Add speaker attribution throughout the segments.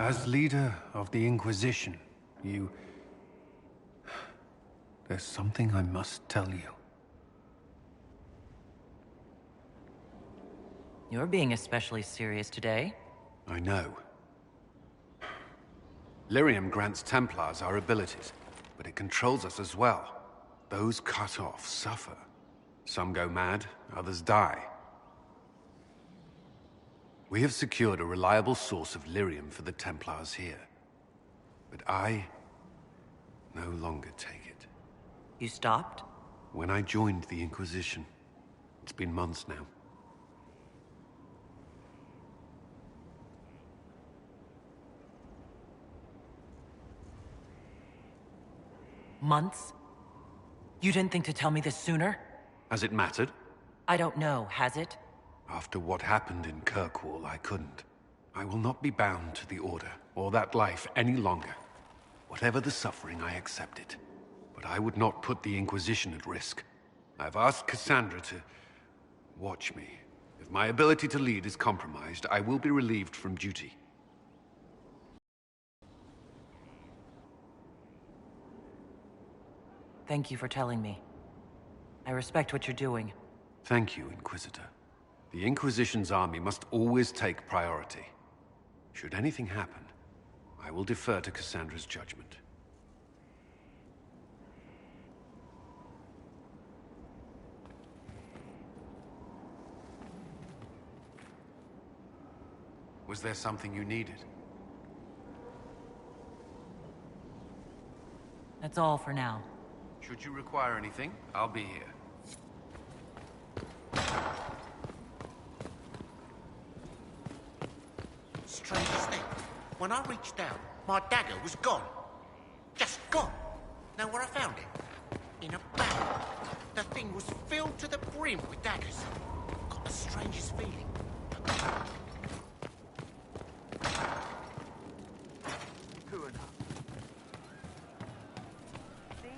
Speaker 1: As leader of the Inquisition, there's something I must tell you.
Speaker 2: You're being especially serious today.
Speaker 1: I know. Lyrium grants Templars our abilities, but it controls us as well. Those cut off suffer. Some go mad, others die. We have secured a reliable source of lyrium for the Templars here. But I no longer take it.
Speaker 2: You stopped?
Speaker 1: When I joined the Inquisition. It's been months now.
Speaker 2: Months? You didn't think to tell me this sooner?
Speaker 1: Has it mattered?
Speaker 2: I don't know, has it?
Speaker 1: After what happened in Kirkwall, I couldn't. I will not be bound to the Order, or that life any longer. Whatever the suffering, I accept it. But I would not put the Inquisition at risk. I've asked Cassandra to watch me. If my ability to lead is compromised, I will be relieved from duty.
Speaker 2: Thank you for telling me. I respect what you're doing.
Speaker 1: Thank you, Inquisitor. The Inquisition's army must always take priority. Should anything happen, I will defer to Cassandra's judgment. Was there something you needed?
Speaker 2: That's all for now.
Speaker 1: Should you require anything, I'll be here.
Speaker 3: Strangest thing, when I reached down, my dagger was gone. Just gone. Know where I found it? In a bag. The thing was filled to the brim with daggers. Got the strangest feeling.
Speaker 2: See?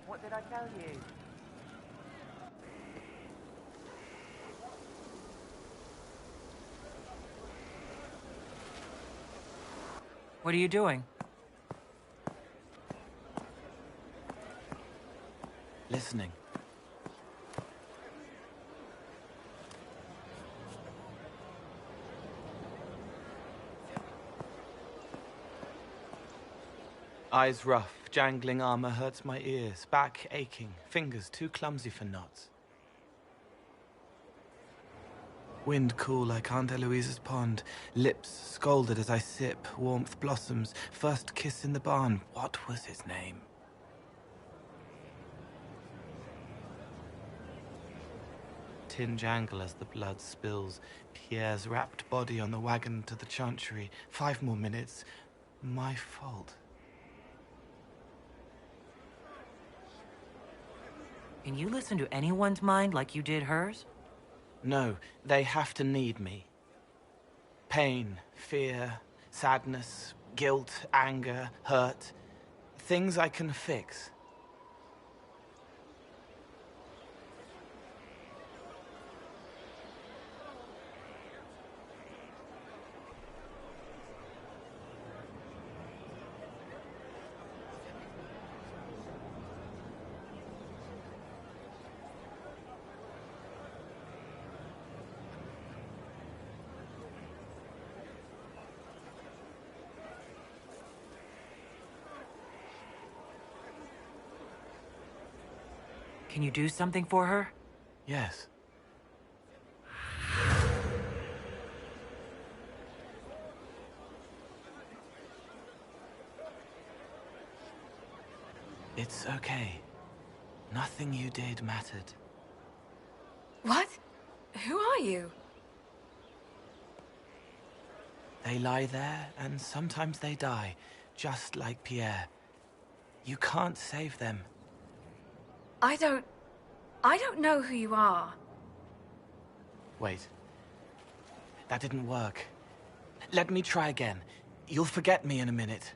Speaker 2: What did I tell you? What are you doing?
Speaker 4: Listening. Eyes rough, jangling armor hurts my ears, back aching, fingers too clumsy for knots. Wind cool like Aunt Eloise's pond, lips scalded as I sip, warmth blossoms, first kiss in the barn, what was his name? Tin jangle as the blood spills, Pierre's wrapped body on the wagon to the chantry, 5 more minutes, my fault.
Speaker 2: Can you listen to anyone's mind like you did hers?
Speaker 4: No, they have to need me. Pain, fear, sadness, guilt, anger, hurt. Things I can fix.
Speaker 2: Can you do something for her?
Speaker 4: Yes. It's okay. Nothing you did mattered.
Speaker 5: What? Who are you?
Speaker 4: They lie there, and sometimes they die, just like Pierre. You can't save them.
Speaker 5: I don't know who you are.
Speaker 4: Wait. That didn't work. Let me try again. You'll forget me in a minute.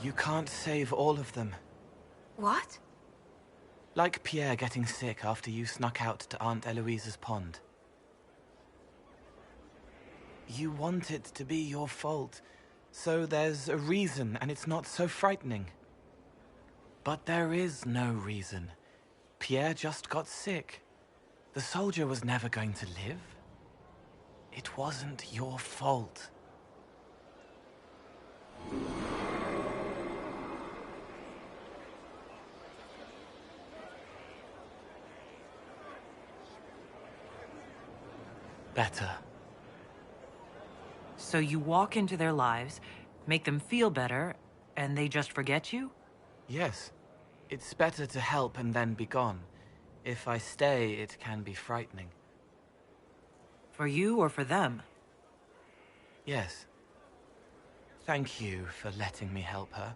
Speaker 4: You can't save all of them.
Speaker 5: What?
Speaker 4: Like Pierre getting sick after you snuck out to Aunt Eloise's pond. You want it to be your fault, so there's a reason and it's not so frightening. But there is no reason. Pierre just got sick. The soldier was never going to live. It wasn't your fault. Better.
Speaker 2: So you walk into their lives, make them feel better, and they just forget you?
Speaker 4: Yes. It's better to help and then be gone. If I stay, it can be frightening.
Speaker 2: For you or for them?
Speaker 4: Yes. Thank you for letting me help her.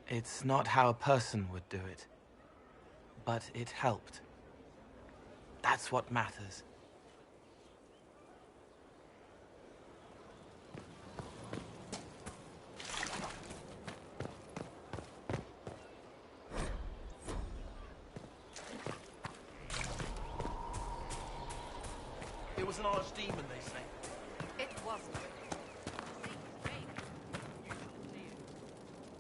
Speaker 4: It's not how a person would do it. But it helped. That's what matters.
Speaker 6: It was an archdemon, they say.
Speaker 5: It wasn't.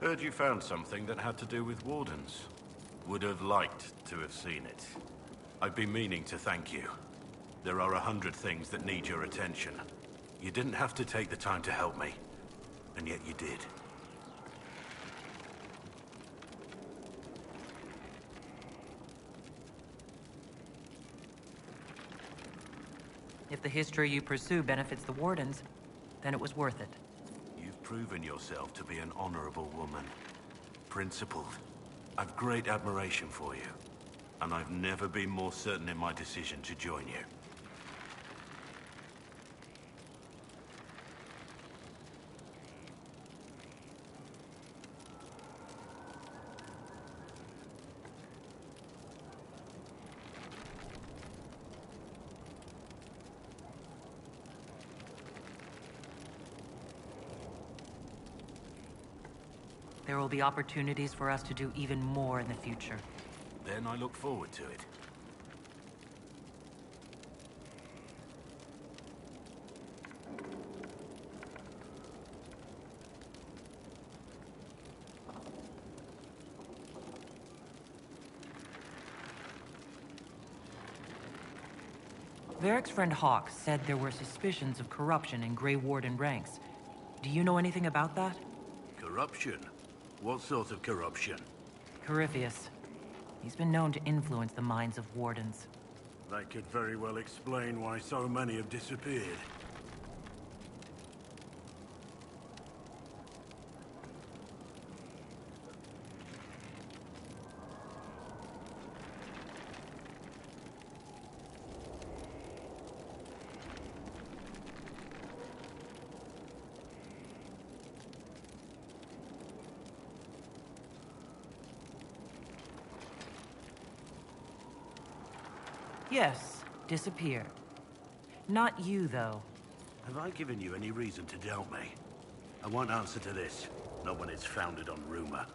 Speaker 7: Heard you found something that had to do with wardens. Would have liked to have seen it. I've been meaning to thank you. There are 100 things that need your attention. You didn't have to take the time to help me, and yet you did.
Speaker 2: If the history you pursue benefits the Wardens, then it was worth it.
Speaker 7: You've proven yourself to be an honorable woman. Principled. I've great admiration for you. And I've never been more certain in my decision to join you.
Speaker 2: There will be opportunities for us to do even more in the future.
Speaker 7: Then I look forward to it.
Speaker 2: Varric's friend Hawk said there were suspicions of corruption in Grey Warden ranks. Do you know anything about that?
Speaker 7: Corruption? What sort of corruption?
Speaker 2: Corypheus. He's been known to influence the minds of Wardens.
Speaker 7: That could very well explain why so many have disappeared.
Speaker 2: Yes, disappeared. Not you, though.
Speaker 7: Have I given you any reason to doubt me? I won't answer to this, not when it's founded on rumor.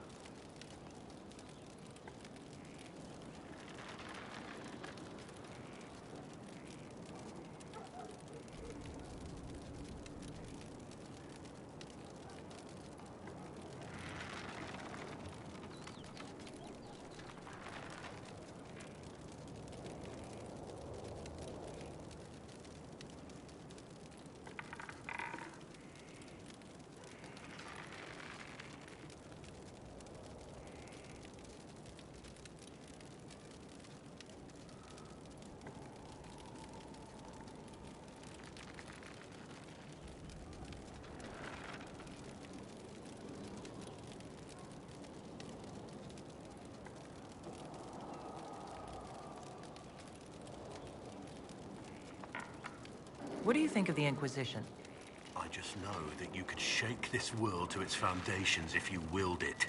Speaker 2: What do you think of the Inquisition?
Speaker 7: I just know that you could shake this world to its foundations if you willed it.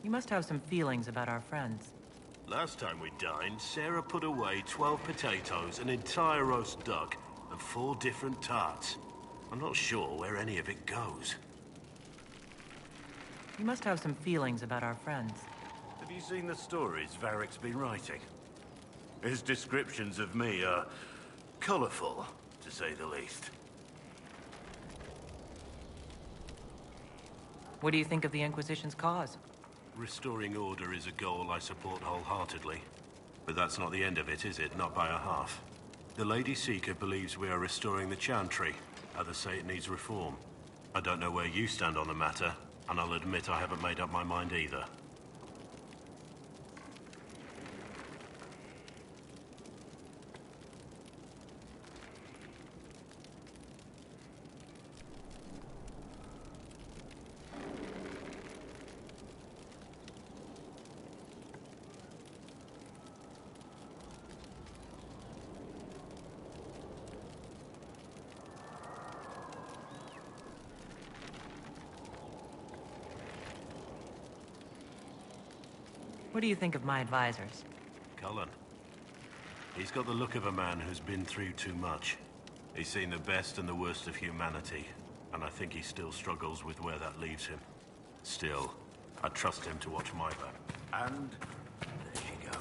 Speaker 2: You must have some feelings about our friends.
Speaker 7: Last time we dined, Sarah put away 12 potatoes, an entire roast duck, and 4 different tarts. I'm not sure where any of it goes.
Speaker 2: You must have some feelings about our friends.
Speaker 7: Have you seen the stories Varric's been writing? His descriptions of me are colourful, to say the least.
Speaker 2: What do you think of the Inquisition's cause?
Speaker 7: Restoring order is a goal I support wholeheartedly. But that's not the end of it, is it? Not by a half. The Lady Seeker believes we are restoring the Chantry. Others say it needs reform. I don't know where you stand on the matter, and I'll admit I haven't made up my mind either.
Speaker 2: What do you think of my advisors?
Speaker 7: Cullen. He's got the look of a man who's been through too much. He's seen the best and the worst of humanity, and I think he still struggles with where that leaves him. Still, I trust him to watch my back. And there she goes.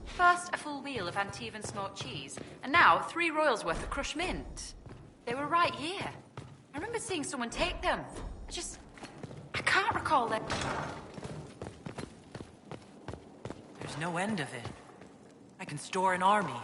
Speaker 6: First, a full wheel of Antivan smoked cheese, and now 3 royals worth of crushed mint. They were right here. I remember seeing someone take them. I can't recall them.
Speaker 2: There's no end of it. I can store an army.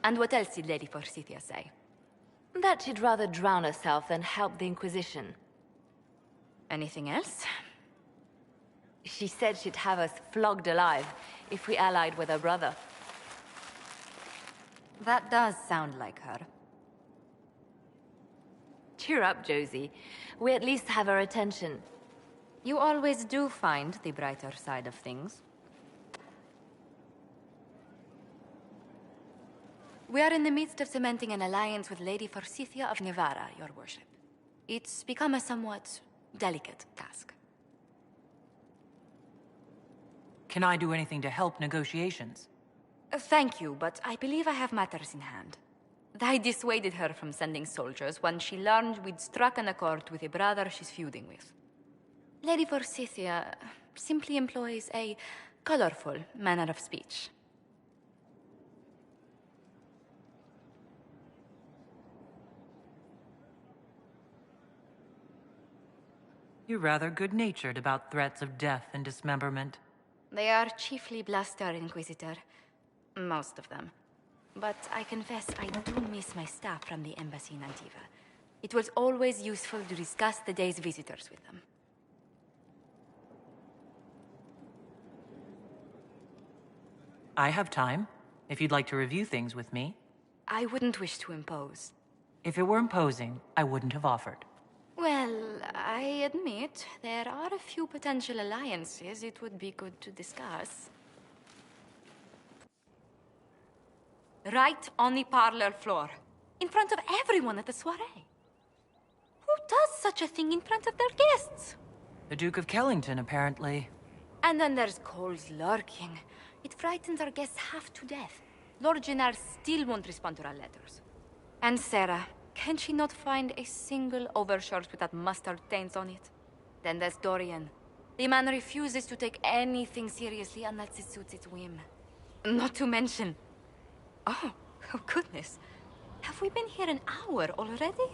Speaker 8: And what else did Lady Forsythia say? That she'd rather drown herself than help the Inquisition.
Speaker 6: Anything else?
Speaker 8: She said she'd have us flogged alive if we allied with her brother.
Speaker 6: That does sound like her.
Speaker 8: Cheer up, Josie. We at least have her attention.
Speaker 6: You always do find the brighter side of things. We are in the midst of cementing an alliance with Lady Forsythia of Nevada, your worship. It's become a somewhat delicate task.
Speaker 2: Can I do anything to help negotiations?
Speaker 6: Thank you, but I believe I have matters in hand. I dissuaded her from sending soldiers when she learned we'd struck an accord with a brother she's feuding with. Lady Forsythia simply employs a colorful manner of speech.
Speaker 2: You're rather good-natured about threats of death and dismemberment.
Speaker 6: They are chiefly bluster, Inquisitor. Most of them. But I confess I do miss my staff from the embassy in Antiva. It was always useful to discuss the day's visitors with them.
Speaker 2: I have time, if you'd like to review things with me.
Speaker 6: I wouldn't wish to impose.
Speaker 2: If it were imposing, I wouldn't have offered.
Speaker 6: Well, I admit there are a few potential alliances it would be good to discuss. Right on the parlor floor. In front of everyone at the soiree. Who does such a thing in front of their guests?
Speaker 2: The Duke of Kellington, apparently.
Speaker 6: And then there's Cole's lurking. It frightens our guests half to death. Lord Jennar still won't respond to our letters. And Sarah, can she not find a single overshirt with that mustard stains on it? Then there's Dorian. The man refuses to take anything seriously unless it suits its whim. Not to mention... Oh goodness. Have we been here an hour already?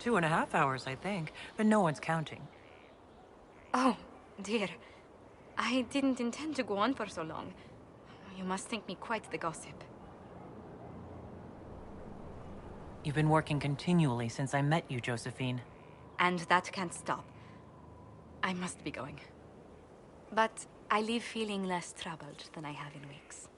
Speaker 2: Two and a half hours, I think, but no one's counting.
Speaker 6: Oh, dear. I didn't intend to go on for so long. You must think me quite the gossip.
Speaker 2: You've been working continually since I met you, Josephine.
Speaker 6: And that can't stop. I must be going. But I leave feeling less troubled than I have in weeks.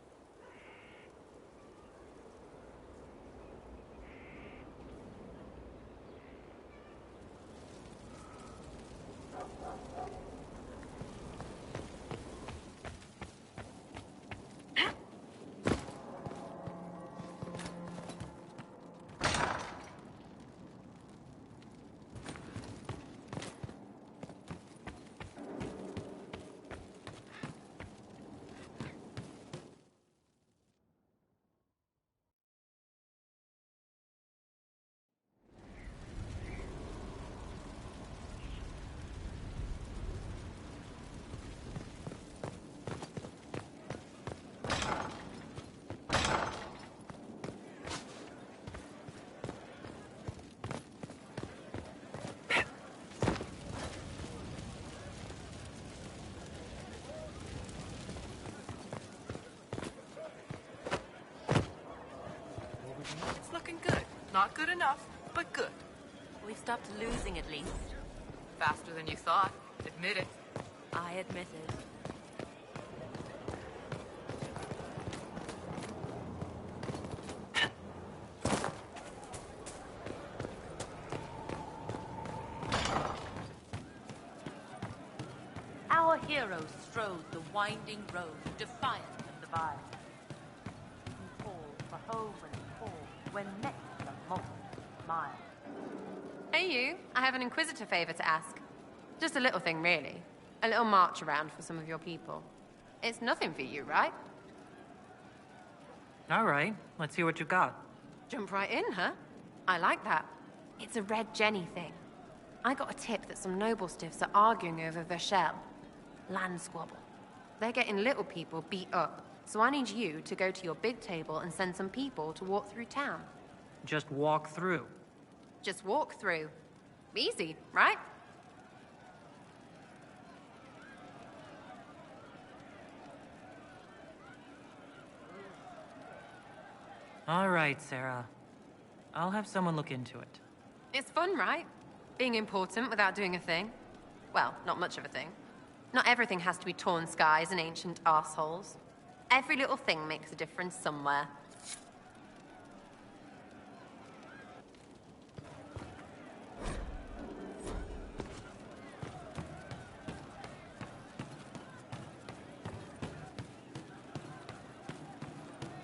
Speaker 9: It's looking good. Not good enough, but good.
Speaker 8: We've stopped losing at least.
Speaker 9: Faster than you thought. Admit it.
Speaker 8: I admit it.
Speaker 10: Our heroes strode the winding road, defiant of the vile. He called for home and call when met with a multitude mile.
Speaker 11: Hey you, I have an Inquisitor favor to ask. Just a little thing, really. A little march around for some of your people. It's nothing for you, right?
Speaker 2: All right, let's see what you got.
Speaker 11: Jump right in, huh? I like that. It's a Red Jenny thing. I got a tip that some noble stiffs are arguing over Verschel. Land squabble. They're getting little people beat up, so I need you to go to your big table and send some people to walk through town.
Speaker 2: Just walk through.
Speaker 11: Just walk through. Easy, right?
Speaker 2: All right, Sarah. I'll have someone look into it.
Speaker 11: It's fun, right? Being important without doing a thing. Well, not much of a thing. Not everything has to be torn skies and ancient assholes. Every little thing makes a difference somewhere.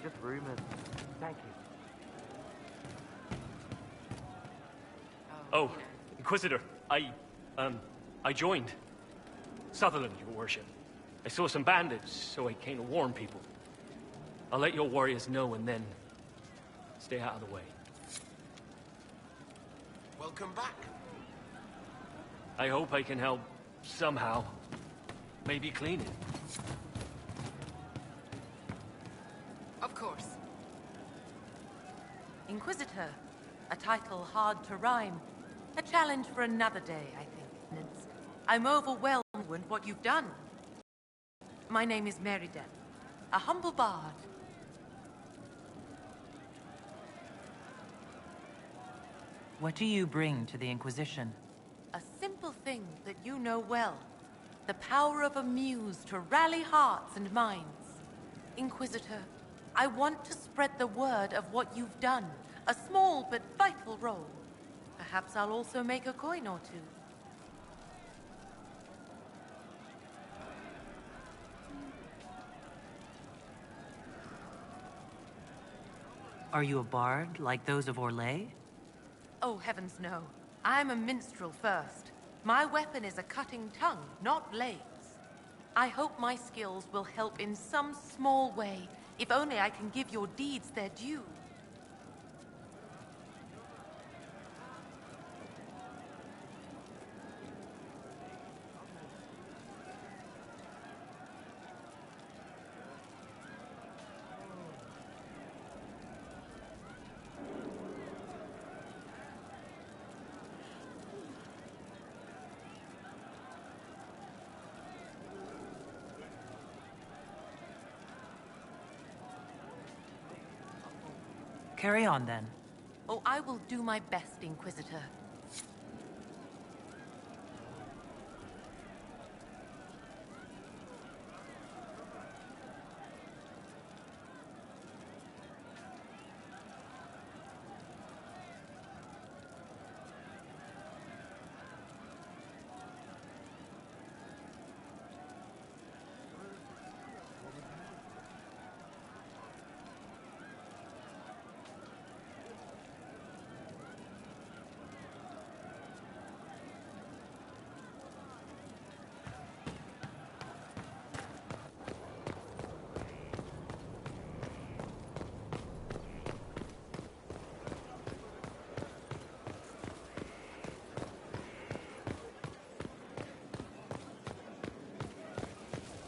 Speaker 12: Just rumors. Thank you.
Speaker 13: Oh, Inquisitor, I joined. Sutherland, your worship. I saw some bandits, so I came to warn people. I'll let your warriors know and then stay out of the way.
Speaker 3: Welcome back.
Speaker 13: I hope I can help somehow. Maybe clean it.
Speaker 10: Of course. Inquisitor. A title hard to rhyme. A challenge for another day, I think, Nance. I'm overwhelmed with what you've done. My name is Meriden, a humble bard.
Speaker 2: What do you bring to the Inquisition?
Speaker 10: A simple thing that you know well. The power of a muse to rally hearts and minds. Inquisitor, I want to spread the word of what you've done. A small but vital role. Perhaps I'll also make a coin or two.
Speaker 2: Are you a bard, like those of Orlais?
Speaker 10: Oh, heavens no. I'm a minstrel first. My weapon is a cutting tongue, not blades. I hope my skills will help in some small way, if only I can give your deeds their due.
Speaker 2: Carry on, then.
Speaker 10: Oh, I will do my best, Inquisitor.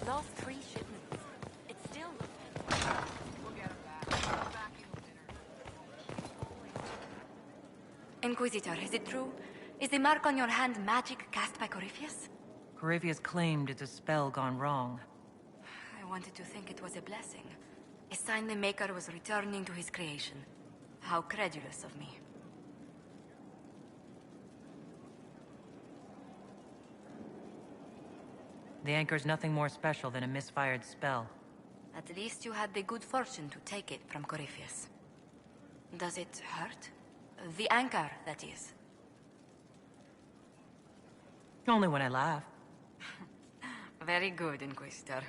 Speaker 8: Lost 3 shipments. It's still...
Speaker 9: We'll get him back. Back in dinner.
Speaker 6: Inquisitor, is it true? Is the mark on your hand magic cast by Corypheus?
Speaker 2: Corypheus claimed it's a spell gone wrong.
Speaker 6: I wanted to think it was a blessing. A sign the Maker was returning to his creation. How credulous of me.
Speaker 2: The anchor's nothing more special than a misfired spell.
Speaker 6: At least you had the good fortune to take it from Corypheus. Does it hurt? The anchor, that is.
Speaker 2: Only when I laugh.
Speaker 6: Very good, Inquisitor.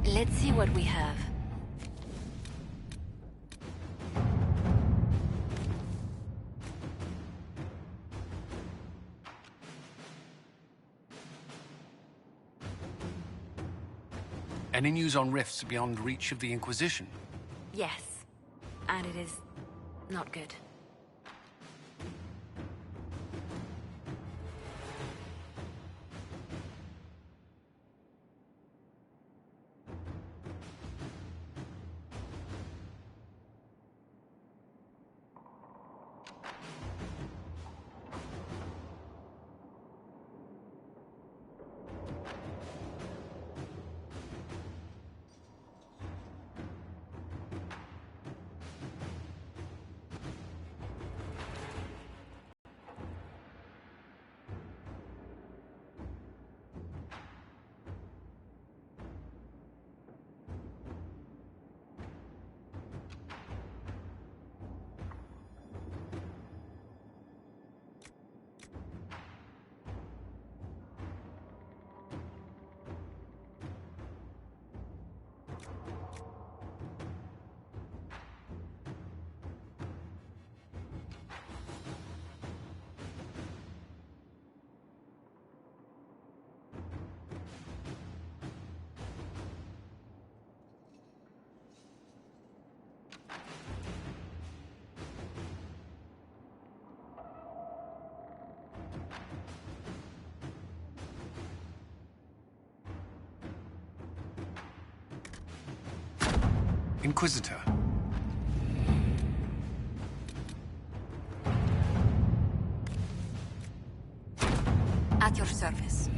Speaker 8: Let's see what we have.
Speaker 1: Any news on rifts beyond reach of the Inquisition?
Speaker 8: Yes. And it is not good.
Speaker 1: Inquisitor.
Speaker 6: At your service.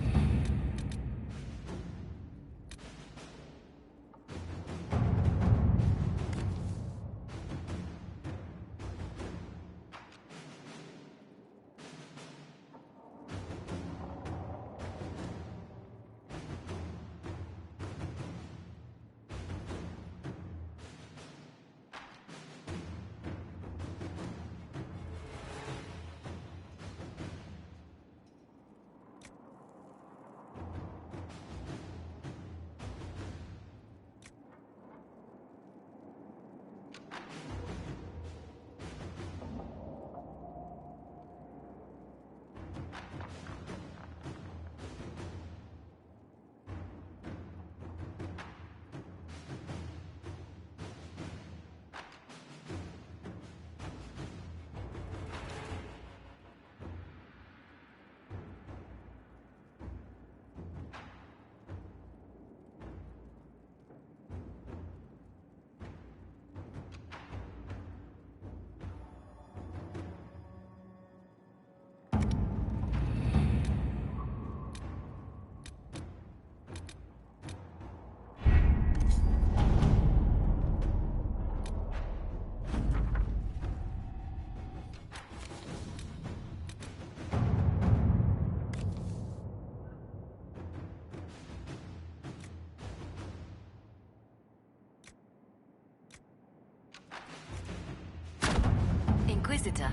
Speaker 6: Inquisitor.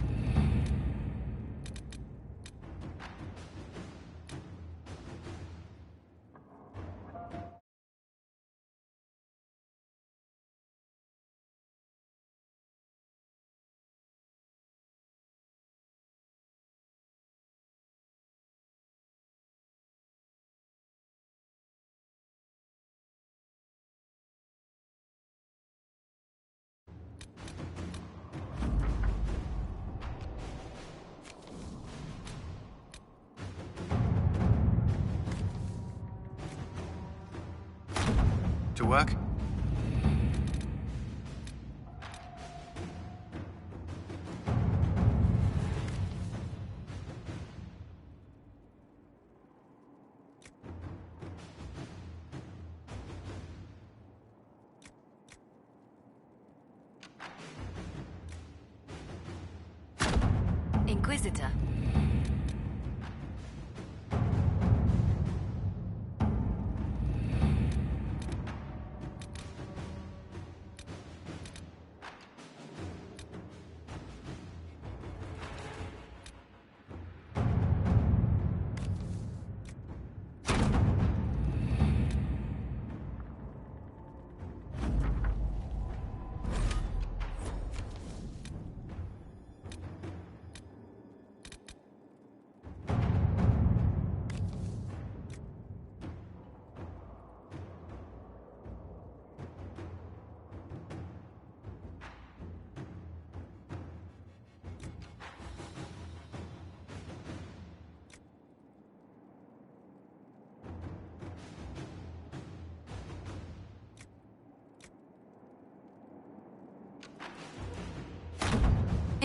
Speaker 1: To work?
Speaker 6: Inquisitor.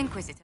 Speaker 6: Inquisitor.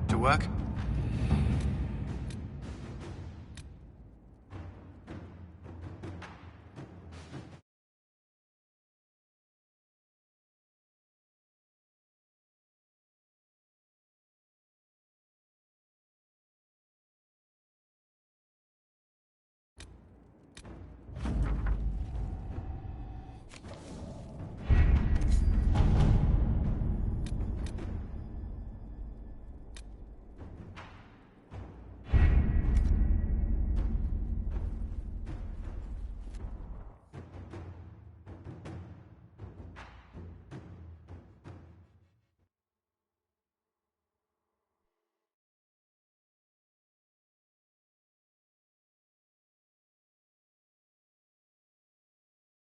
Speaker 1: To work?